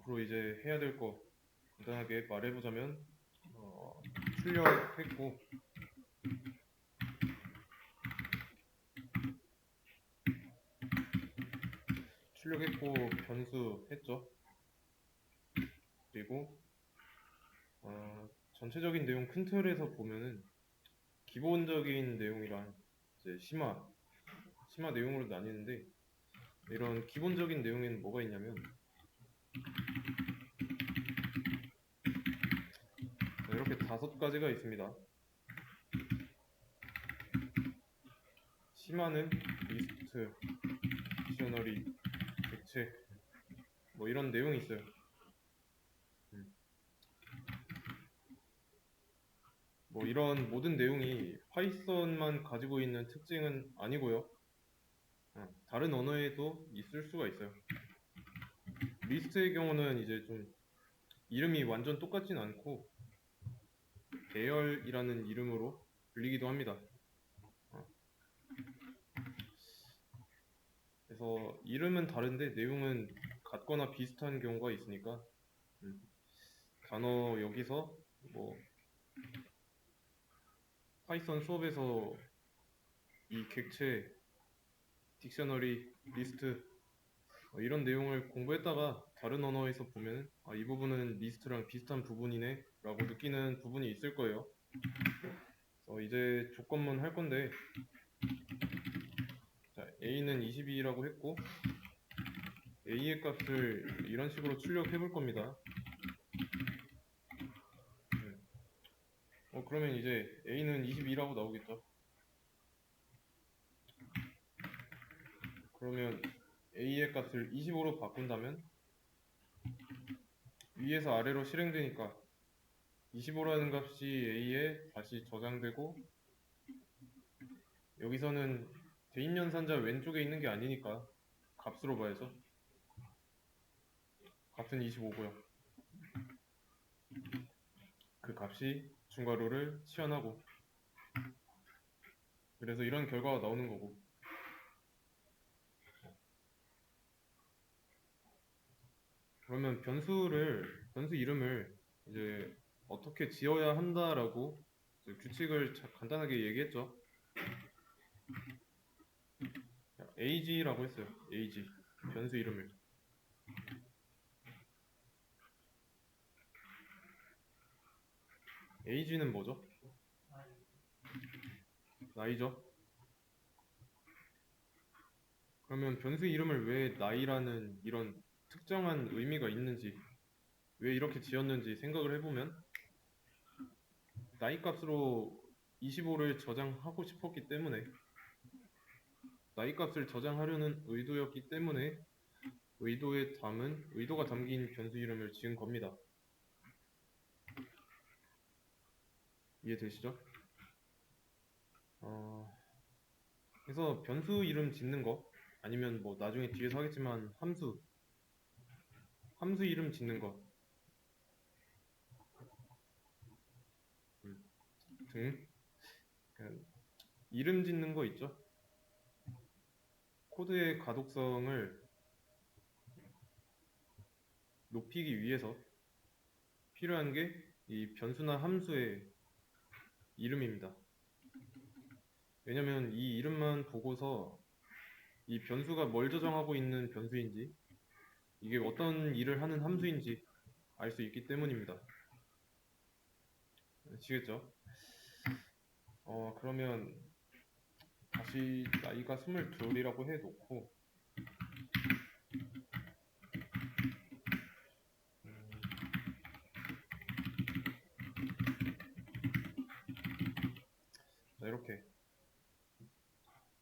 앞으로 이제 해야 될 거 간단하게 말해보자면 출력했고 변수했죠. 그리고 전체적인 내용 큰 틀에서 보면은 기본적인 내용이랑 이제 심화 내용으로 나뉘는데, 이런 기본적인 내용에는 뭐가 있냐면 이렇게 5가지가 있습니다. 심화는 리스트, 딕셔너리, 객체 뭐 이런 내용이 있어요. 뭐 이런 모든 내용이 파이썬만 가지고 있는 특징은 아니고요. 다른 언어에도 있을 수가 있어요. 리스트의 경우는 이제 좀 이름이 완전 똑같진 않고 배열이라는 이름으로 불리기도 합니다. 그래서 이름은 다른데 내용은 같거나 비슷한 경우가 있으니까 단어 여기서 뭐 파이썬 수업에서 이 객체, 딕셔너리, 리스트 이런 내용을 공부했다가 다른 언어에서 보면 이 부분은 리스트랑 비슷한 부분이네 라고 느끼는 부분이 있을 거예요. 이제 조건문 할 건데, 자, A는 22라고 했고 A의 값을 이런 식으로 출력해 볼 겁니다. 그러면 이제 A는 22라고 나오겠죠. 그러면 A의 값을 25로 바꾼다면 위에서 아래로 실행되니까 25라는 값이 A에 다시 저장되고, 여기서는 대입연산자 왼쪽에 있는 게 아니니까 값으로 봐야죠. 값은 25고요. 그 값이 중괄호를 치환하고, 그래서 이런 결과가 나오는 거고. 그러면 변수 이름을 이제 어떻게 지어야 한다라고 규칙을 간단하게 얘기했죠. ag라고 했어요. ag 변수 이름을. ag는 뭐죠? 나이죠. 그러면 변수 이름을 왜 나이라는 이런 특정한 의미가 있는지, 왜 이렇게 지었는지 생각을 해보면, 나이 값으로 25를 저장하고 싶었기 때문에, 나이 값을 저장하려는 의도였기 때문에 의도가 담긴 변수 이름을 지은 겁니다. 이해되시죠? 그래서 변수 이름 짓는 거, 아니면 뭐 나중에 뒤에서 하겠지만 함수 이름 짓는 거 등 이름 짓는 거 있죠? 코드의 가독성을 높이기 위해서 필요한 게 이 변수나 함수의 이름입니다. 왜냐면 이 이름만 보고서 이 변수가 뭘 저장하고 있는 변수인지, 이게 어떤 일을 하는 함수인지 알 수 있기 때문입니다. 아시겠죠? 그러면 다시 나이가 22이라고 해놓고, 자, 이렇게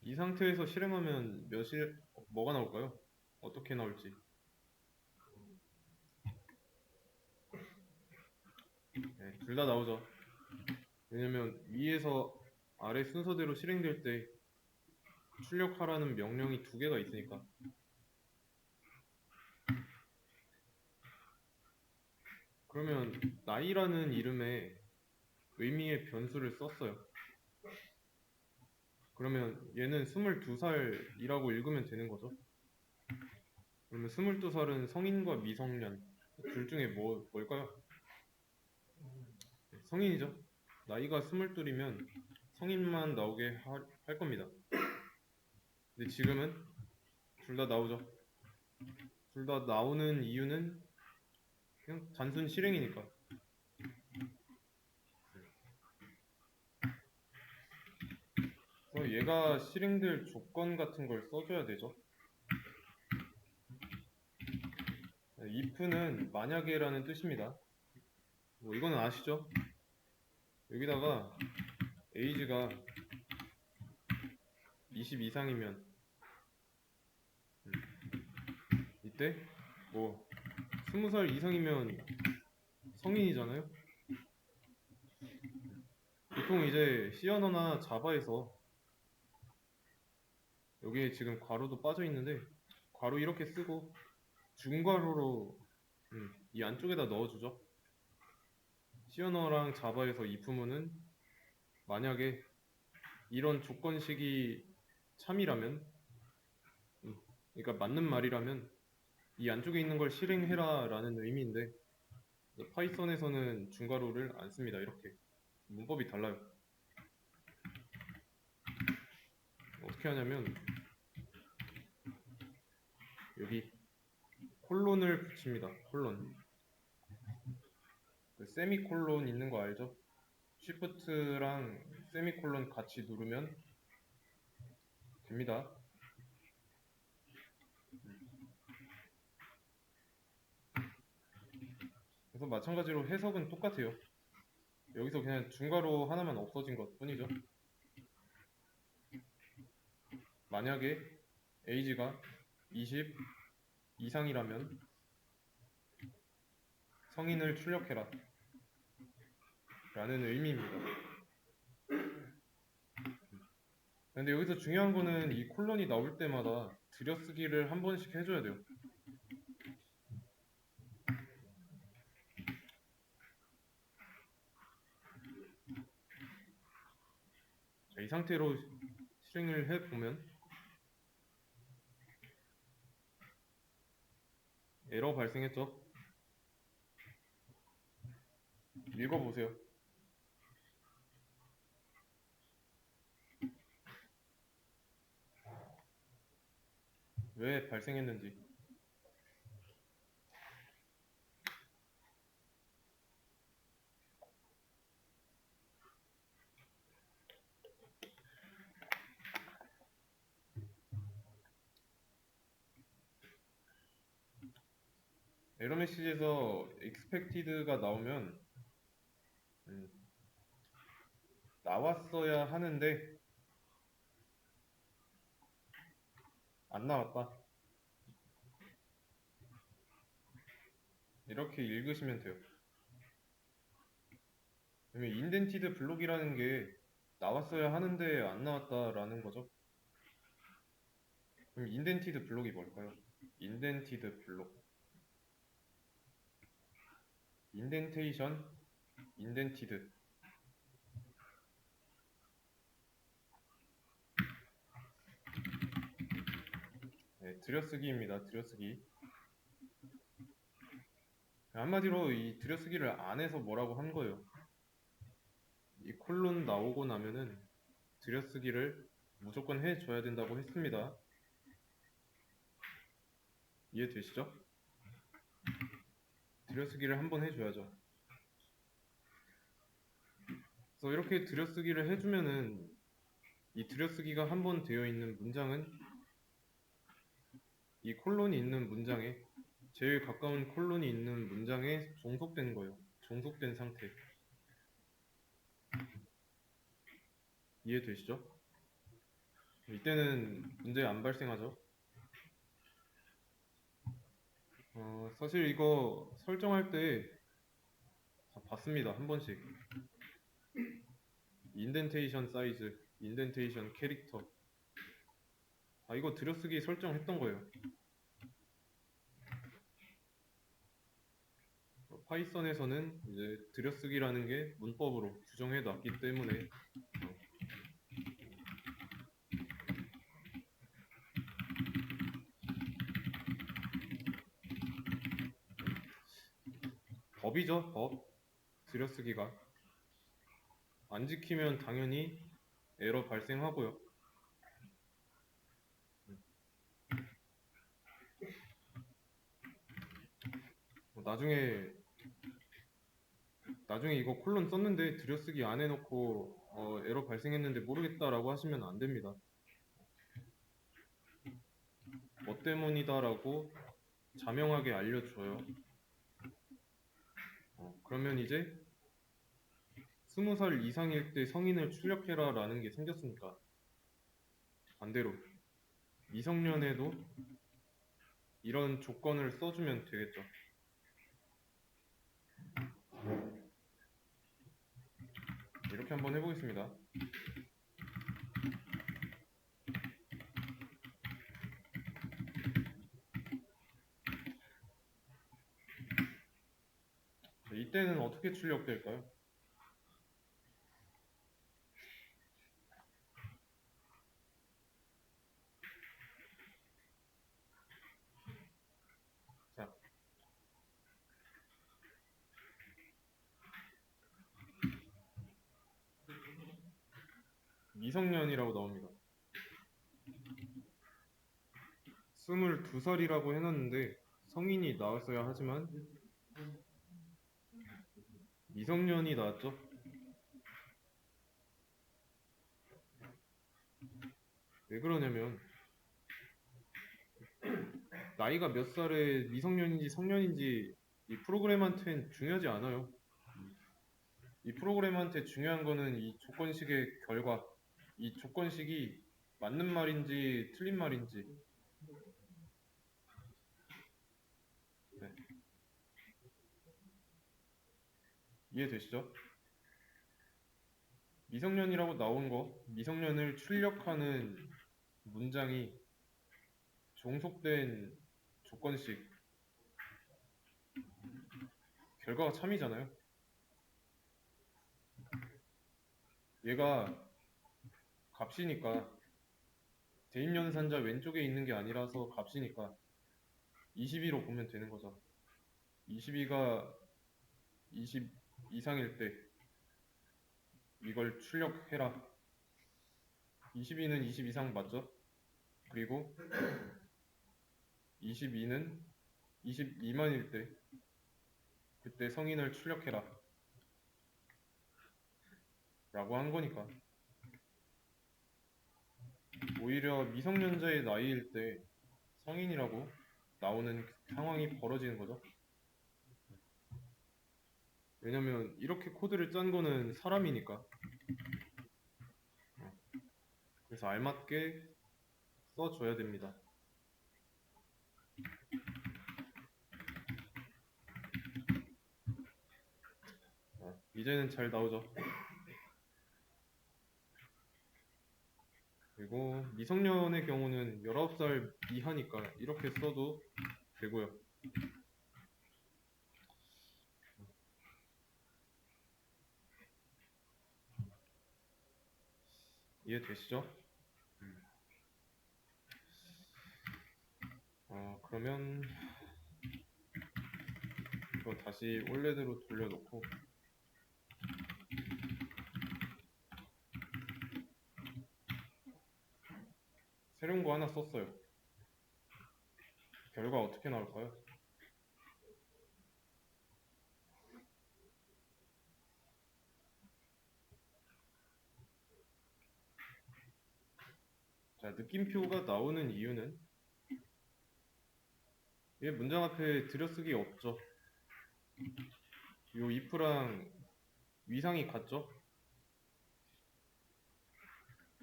이 상태에서 실행하면 뭐가 나올까요? 어떻게 나올지. 네, 둘 다 나오죠. 왜냐면 위에서 아래 순서대로 실행될 때 출력하라는 명령이 2개가 있으니까. 그러면 나이라는 이름에 의미의 변수를 썼어요. 그러면 얘는 22살이라고 읽으면 되는 거죠. 그러면 22살은 성인과 미성년, 둘 중에 뭘까요? 네, 성인이죠. 나이가 22이면 성인만 나오게 할 겁니다. 근데 지금은 둘 다 나오죠. 둘 다 나오는 이유는 그냥 단순 실행이니까. 그래서 얘가 실행될 조건 같은 걸 써줘야 되죠. if는 만약에라는 뜻입니다. 뭐 이거는 아시죠? 여기다가 age가 20 이상이면 이때 뭐 20살 이상이면 성인이잖아요. 보통 이제 C 언어나 자바에서 여기에 지금 괄호도 빠져 있는데 괄호 이렇게 쓰고 중괄호로 이 안쪽에다 넣어주죠. C 언어랑 자바에서 if문은 만약에 이런 조건식이 참이라면, 그러니까 맞는 말이라면 이 안쪽에 있는 걸 실행해라 라는 의미인데 파이썬에서는 중괄호를 안 씁니다. 이렇게 문법이 달라요. 어떻게 하냐면 여기 콜론을 붙입니다. 콜론. 그 세미콜론 있는 거 알죠? 쉬프트랑 세미콜론 같이 누르면 됩니다. 그래서 마찬가지로 해석은 똑같아요. 여기서 그냥 중괄호 하나만 없어진 것 뿐이죠. 만약에 age가 20 이상이라면 성인을 출력해라 라는 의미입니다. 근데 여기서 중요한 거는 이 콜론이 나올 때마다 들여쓰기를 한 번씩 해줘야 돼요. 자, 이 상태로 실행을 해보면 에러 발생했죠? 읽어보세요. 왜 발생했는지. 에러 메시지에서 expected가 나오면 나왔어야 하는데 안 나왔다. 이렇게 읽으시면 돼요. 그러면 indented 블록이라는 게 나왔어야 하는데 안 나왔다라는 거죠. 그럼 indented 블록이 뭘까요? indented 블록. indentation, indented. 네, 들여쓰기입니다. 들여쓰기. 한마디로 이 들여쓰기를 안 해서 뭐라고 한 거예요. 이 콜론 나오고 나면은 들여쓰기를 무조건 해줘야 된다고 했습니다. 이해되시죠? 들여쓰기를 한번 해줘야죠. 그래서 이렇게 들여쓰기를 해주면은 이 들여쓰기가 한 번 되어 있는 문장은 이 콜론이 있는 문장에 제일 가까운 콜론이 있는 문장에 종속된 거예요. 종속된 상태. 이해되시죠? 이때는 문제 안 발생하죠. 사실 이거 설정할 때 다 봤습니다. 한 번씩. 인덴테이션 사이즈, 인덴테이션 캐릭터. 이거 들여쓰기 설정했던 거예요. 파이썬에서는 이제 들여쓰기라는 게 문법으로 규정해 놨기 때문에 법이죠, 법. 들여쓰기가. 안 지키면 당연히 에러 발생하고요. 나중에 이거 콜론 썼는데 들여쓰기 안 해놓고 에러 발생했는데 모르겠다라고 하시면 안 됩니다. 뭐 때문이다라고 자명하게 알려줘요. 그러면 이제 20살 이상일 때 성인을 출력해라 라는 게 생겼으니까 반대로 미성년에도 이런 조건을 써주면 되겠죠. 이렇게 한번 해보겠습니다. 이때는 어떻게 출력될까요? 자, 미성년이라고 나옵니다. 22살이라고 해놨는데 성인이 나왔어야 하지만 미성년이 나왔죠. 왜 그러냐면 나이가 몇 살에 미성년인지 성년인지 이 프로그램한테는 중요하지 않아요. 이 프로그램한테 중요한 거는 이 조건식의 결과, 이 조건식이 맞는 말인지 틀린 말인지. 네. 이해되시죠? 미성년이라고 나온 거, 미성년을 출력하는 문장이 종속된 조건식, 결과가 참이잖아요. 얘가 값이니까 대입연산자 왼쪽에 있는 게 아니라서 값이니까 22로 보면 되는 거죠. 22가 20 이상일 때 이걸 출력해라. 22는 20 이상 맞죠? 그리고 22는 22만일 때 그때 성인을 출력해라 라고 한 거니까 오히려 미성년자의 나이일 때 성인이라고 나오는 상황이 벌어지는 거죠. 왜냐면 이렇게 코드를 짠 거는 사람이니까. 그래서 알맞게 써줘야 됩니다. 이제는 잘 나오죠. 그리고 미성년의 경우는 19살 이하니까 이렇게 써도 되고요. 이해되시죠? 그러면 이거 다시 원래대로 돌려놓고 새로운 거 하나 썼어요. 결과 어떻게 나올까요? 자, 느낌표가 나오는 이유는 얘 문장 앞에 들여쓰기 없죠. 요 if랑 위상이 같죠?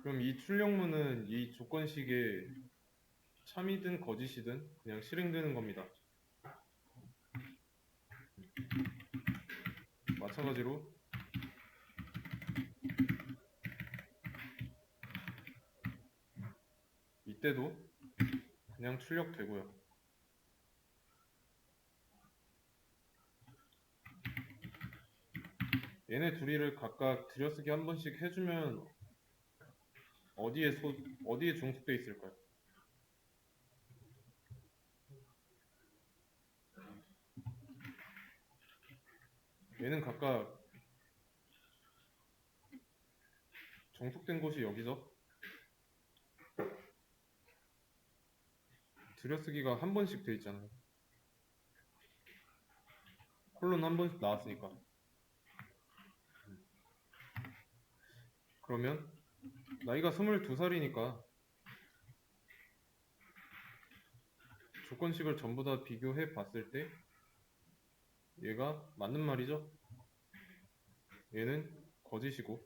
그럼 이 출력문은 이 조건식에 참이든 거짓이든 그냥 실행되는 겁니다. 마찬가지로 이때도 그냥 출력되고요. 얘네 둘이를 각각 들여쓰기 한 번씩 해주면 어디에 종속돼 있을까요? 얘는 각각 정숙된 곳이 여기죠. 들여쓰기가 한 번씩 돼 있잖아요. 콜론 한 번씩 나왔으니까. 그러면 나이가 22살이니까 조건식을 전부 다 비교해 봤을 때 얘가 맞는 말이죠. 얘는 거짓이고,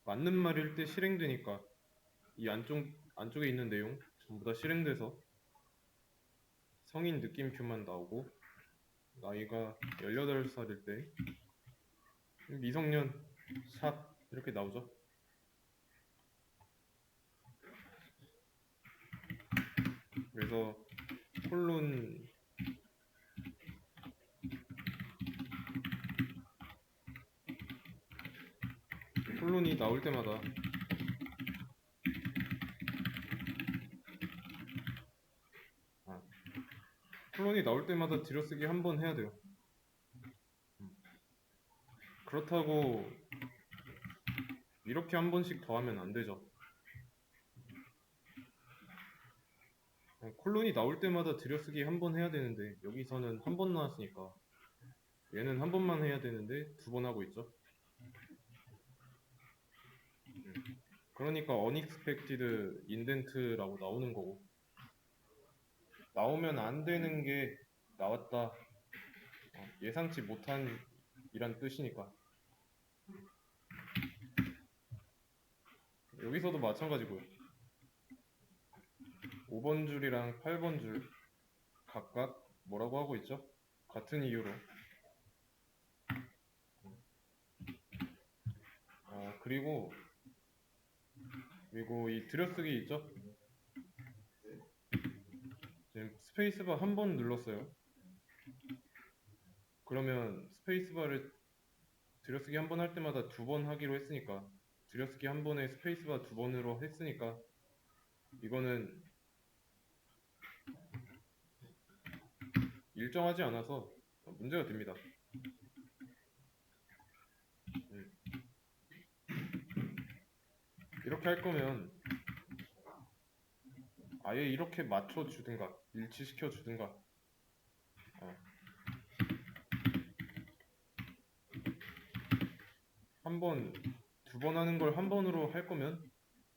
맞는 말일 때 실행되니까 이 안쪽에 있는 내용 전부 다 실행돼서 성인 느낌표만 나오고, 나이가 18살일 때 미성년 샵 이렇게 나오죠. 그래서 콜론이 나올 때마다 아, 콜론이 나올 때마다 들여쓰기 한 번 해야 돼요. 그렇다고 이렇게 한 번씩 더하면 안 되죠. 콜론이 나올 때마다 들여쓰기 한 번 해야 되는데 여기서는 한 번 나왔으니까 얘는 한 번만 해야 되는데 두 번 하고 있죠. 그러니까 unexpected indent라고 나오는 거고, 나오면 안 되는 게 나왔다, 예상치 못한 이란 뜻이니까. 여기서도 마찬가지고요. 5번 줄이랑 8번 줄 각각 뭐라고 하고 있죠? 같은 이유로. 그리고 이 들여쓰기 있죠? 지금 스페이스바 한 번 눌렀어요. 그러면 스페이스바를 들여쓰기 한 번 할 때마다 두 번 하기로 했으니까, 들여쓰기 한 번에 스페이스바 두 번으로 했으니까 이거는 일정하지 않아서 문제가 됩니다. 이렇게 할 거면 아예 이렇게 맞춰 주든가 일치시켜 주든가. 한 번, 두 번 하는 걸 한 번으로 할 거면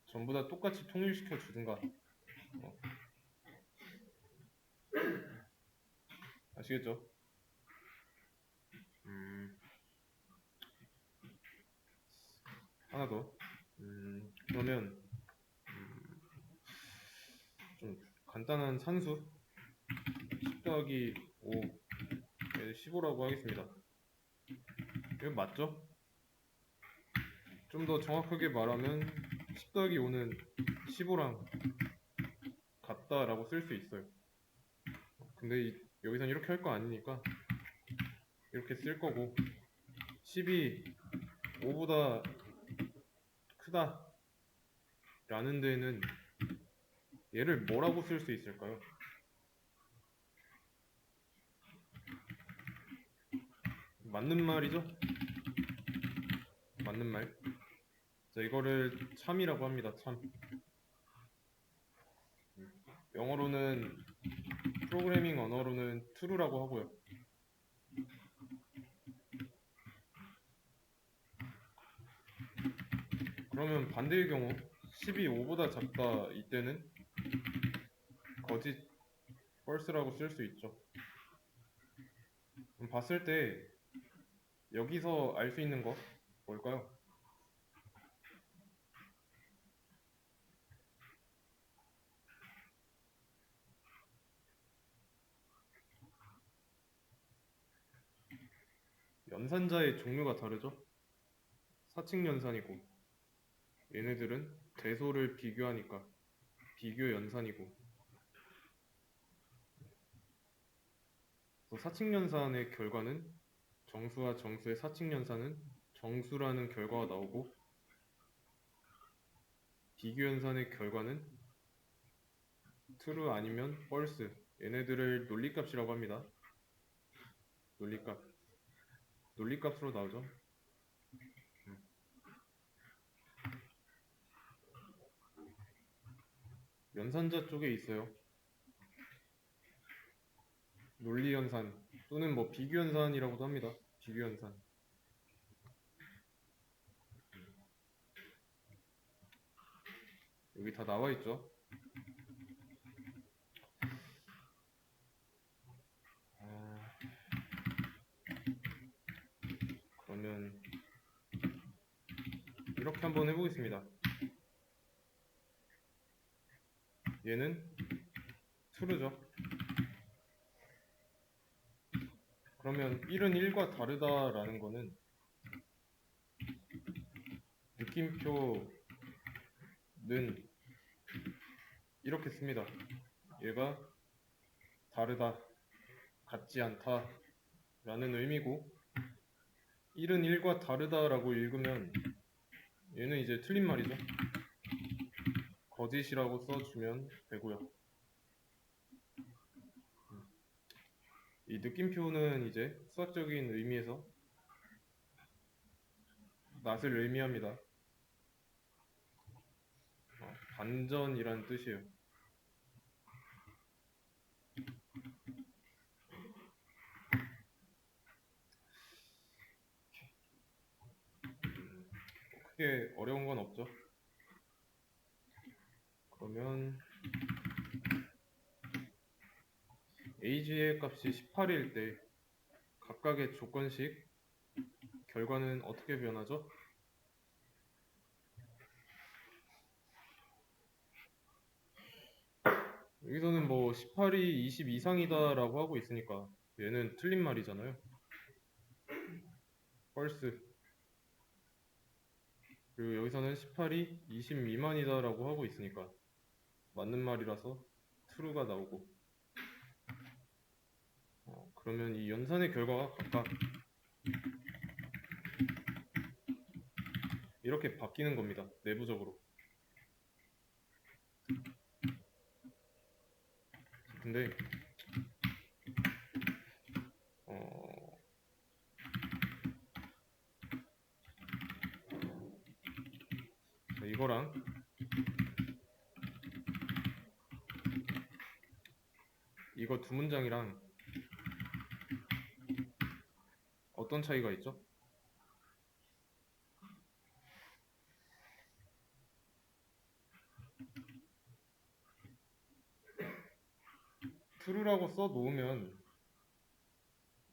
전부 다 똑같이 통일시켜 주든가. 아시겠죠? 하나 더. 그러면 좀 간단한 산수 10 더하기 5 15라고 하겠습니다. 이거 맞죠? 좀 더 정확하게 말하면 10 더하기 5는 15랑 같다라고 쓸 수 있어요. 근데 여기선 이렇게 할 거 아니니까 이렇게 쓸 거고, 10이 5보다 크다 라는 데는 얘를 뭐라고 쓸 수 있을까요? 맞는 말이죠? 맞는 말. 자, 이거를 참이라고 합니다. 참. 영어로는, 프로그래밍 언어로는 true라고 하고요. 그러면 반대의 경우 10이 5보다 작다 이때는 거짓, false라고 쓸 수 있죠. 그럼 봤을 때 여기서 알 수 있는 거 뭘까요? 연산자의 종류가 다르죠? 사칙 연산이고, 얘네들은 대소를 비교하니까 비교 연산이고, 사칙 연산의 결과는, 정수와 정수의 사칙 연산은 정수라는 결과가 나오고, 비교 연산의 결과는 true 아니면 false, 얘네들을 논리값이라고 합니다. 논리값. 논리값으로 나오죠. 연산자 쪽에 있어요. 논리연산 또는 뭐 비교연산이라고도 합니다. 비교연산. 여기 다 나와 있죠. 그러면 이렇게 한번 해보겠습니다. 얘는 true죠. 그러면 1은 1과 다르다라는 거는 느낌표는 이렇게 씁니다. 얘가 다르다, 같지 않다 라는 의미고 1은 1과 다르다라고 읽으면 얘는 이제 틀린 말이죠. 거짓이라고 써주면 되고요. 이 느낌표는 이제 수학적인 의미에서 낫을 의미합니다. 반전이란 뜻이에요. 크게 어려운 건 없죠. 그러면 ag의 값이 18일 때 각각의 조건식 결과는 어떻게 변하죠? 여기서는 뭐 18이 20 이상이다 라고 하고 있으니까 얘는 틀린 말이잖아요. false. 그리고 여기서는 18이 20 미만이다 라고 하고 있으니까 맞는 말이라서 true가 나오고 그러면 이 연산의 결과가 각각 이렇게 바뀌는 겁니다. 내부적으로. 근데 이거랑 이거 두 문장이랑 어떤 차이가 있죠? true라고 써 놓으면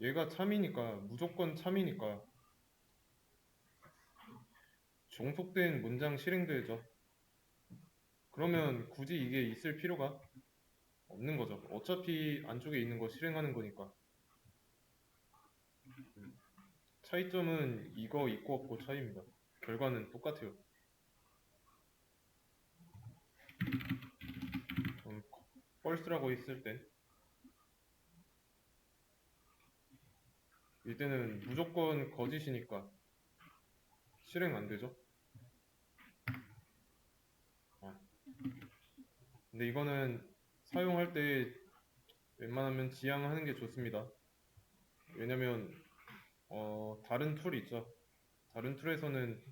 얘가 참이니까 무조건 참이니까 종속된 문장 실행되죠. 그러면 굳이 이게 있을 필요가 없는 거죠. 어차피 안쪽에 있는 거 실행하는 거니까. 차이점은 이거 있고 없고 차이입니다. 결과는 똑같아요. false라고 했을 때 이때는 무조건 거짓이니까 실행 안 되죠. 근데 이거는 사용할 때 웬만하면 지양하는 게 좋습니다. 왜냐면 다른 툴 있죠. 다른 툴에서는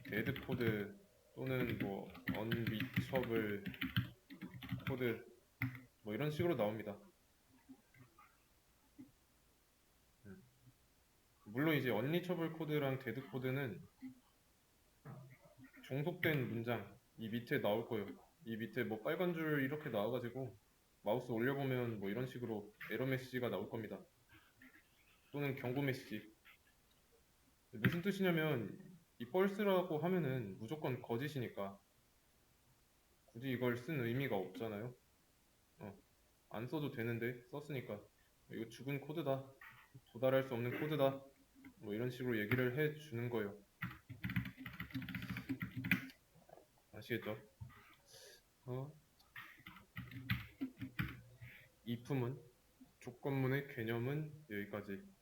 데드 코드 또는 뭐 unreachable 코드 뭐 이런 식으로 나옵니다. 물론 이제 unreachable 코드랑 데드 코드는 종속된 문장 이 밑에 나올 거예요. 이 밑에 뭐 빨간 줄 이렇게 나와가지고 마우스 올려보면 뭐 이런 식으로 에러 메시지가 나올 겁니다. 또는 경고 메시지. 무슨 뜻이냐면 이 false라고 하면은 무조건 거짓이니까 굳이 이걸 쓴 의미가 없잖아요. 안 써도 되는데 썼으니까 이거 죽은 코드다, 도달할 수 없는 코드다, 뭐 이런 식으로 얘기를 해주는 거예요. 아시겠죠? if문 조건문의 개념은 여기까지.